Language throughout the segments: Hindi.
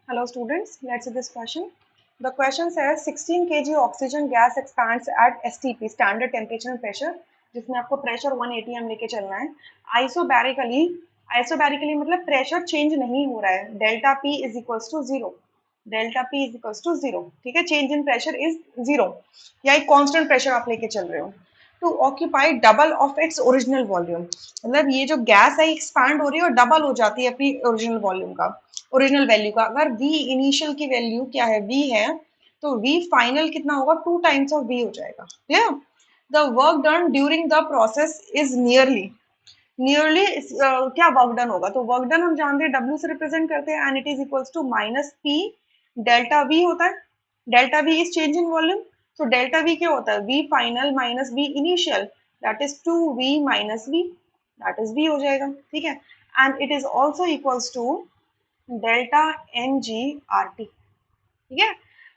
Hello students, let's see this question. The question says 16 kg oxygen gas expands at STP standard temperature and pressure, जिसमें आपको प्रेशर 180 m लेके चलना है. आइसोबैरिकली मतलब प्रेशर चेंज नहीं हो रहा है. Delta P is equals to zero. Delta P is equals to zero. ठीक है, change in pressure is zero या एक कांस्टेंट प्रेशर आप लेके चल रहे हो. To occupy double of its original volume, मतलब ये जो गैस है एक्सपैंड हो रही है और डबल हो जाती है अपनी ओरिजिनल वॉल्यूम का, ओरिजिनल वैल्यू का. अगर v इनिशियल की वैल्यू क्या है, v है, तो v फाइनल कितना होगा, 2 टाइम्स ऑफ v हो जाएगा. Clear? The work done during the process is nearly क्या वर्क डन होगा, तो वर्क डन हम जानते हैं w से रिप्रेजेंट करते हैं and it is equals to minus p delta v होता है. Delta v is change in volume, तो डेल्टा v क्या होता है, v final minus v initial, that is 2v minus v, that is v हो जाएगा. ठीक है, and it is also equals to delta n g R T. ठीक है,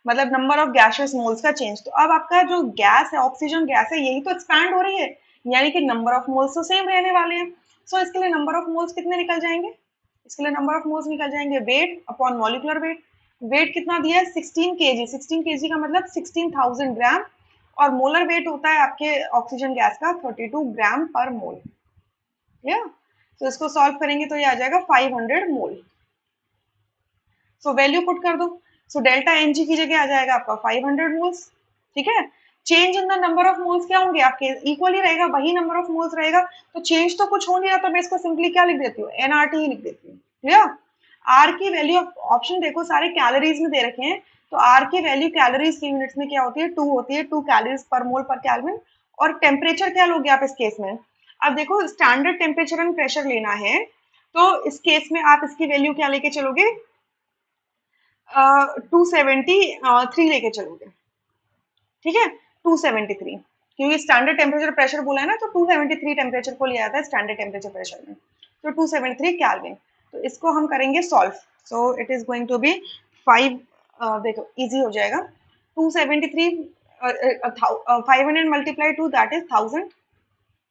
मतलब नंबर ऑफ गैसियस मोल्स का चेंज. तो अब आपका जो गैस है, ऑक्सीजन गैस है, यही तो एक्सपैंड हो रही है, यानी कि नंबर ऑफ मोल्स तो सेम रहने वाले हैं. सो इसके लिए नंबर ऑफ मोल्स कितने निकल जाएंगे, इसके लिए नंबर ऑफ मोल्स निकल जाएंगे weight upon molecular weight. Weight कितना दिया है, 16 केजी. 16 केजी का मतलब 16,000 ग्राम, और मोलर वेट होता है आपके ऑक्सीजन गैस का 32 ग्राम पर मोल. या तो इसको सॉल्व करेंगे तो ये आ जाएगा 500 मोल. सो वैल्यू पुट कर दो. सो डेल्टा एन जी की जगह आ जाएगा आपका 500 मोल्स. ठीक है, change in the number of moles क्या होंगे आपके, इक्वल ही रहेगा, वही नंबर ऑफ मोल्स रहेगा, तो चेंज तो कुछ हो नहीं रहा, तो मैं इसको सिंपली क्या लिख देती हूँ, एनआरटी ही लिख देती हूँ. क्लियर? आर की वैल्यू, ऑप्शन देखो सारे कैलोरीज में दे रखे हैं, तो आर की वैल्यू कैलोरीज की यूनिट्स में क्या होती है, 2 होती है, 2 कैलोरीज पर मोल पर केल्विन. और टेम्परेचर क्या लोगे आप इस केस में, अब देखो स्टैंडर्ड टेम्परेचर एंड प्रेशर लेना है, तो इस केस में आप इसकी वैल्यू क्या लेके चलोगे, 273 लेके चलोगे. ठीक है, 273, क्योंकि स्टैंडर्ड टेम्परेचर प्रेशर बोला है ना, तो 273 टेम्परेचर को लिया जाता है स्टैंडर्ड टेम्परेचर प्रेशर में, तो 273 केल्विन. तो इसको हम करेंगे solve. So it is going to be 5, देखो इजी हो जाएगा. 273 500 multiply two that is 1000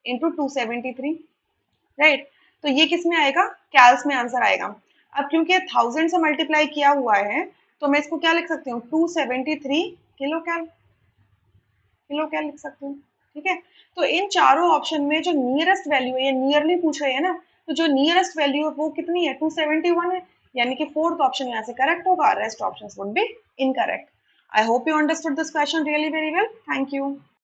into 273, right. तो ये किस में आएगा, कैल्स में आंसर आएगा. अब क्योंकि 1000 से मल्टीप्लाई किया हुआ है, तो मैं इसको क्या लिख सकती हूँ, 273 किलो कैल, किलो कैल लिख सकती हूँ. ठीक है, तो इन चारों ऑप्शन में जो नियरेस्ट वैल्यू है, ये नियरली पूछ रहे हैं ना, तो जो नियरेस्ट वैल्यू है वो कितनी है, 271 है, यानी कि फोर्थ ऑप्शन यहाँ से करेक्ट होगा, rest options would be incorrect. I hope you understood this question really very well. Thank you.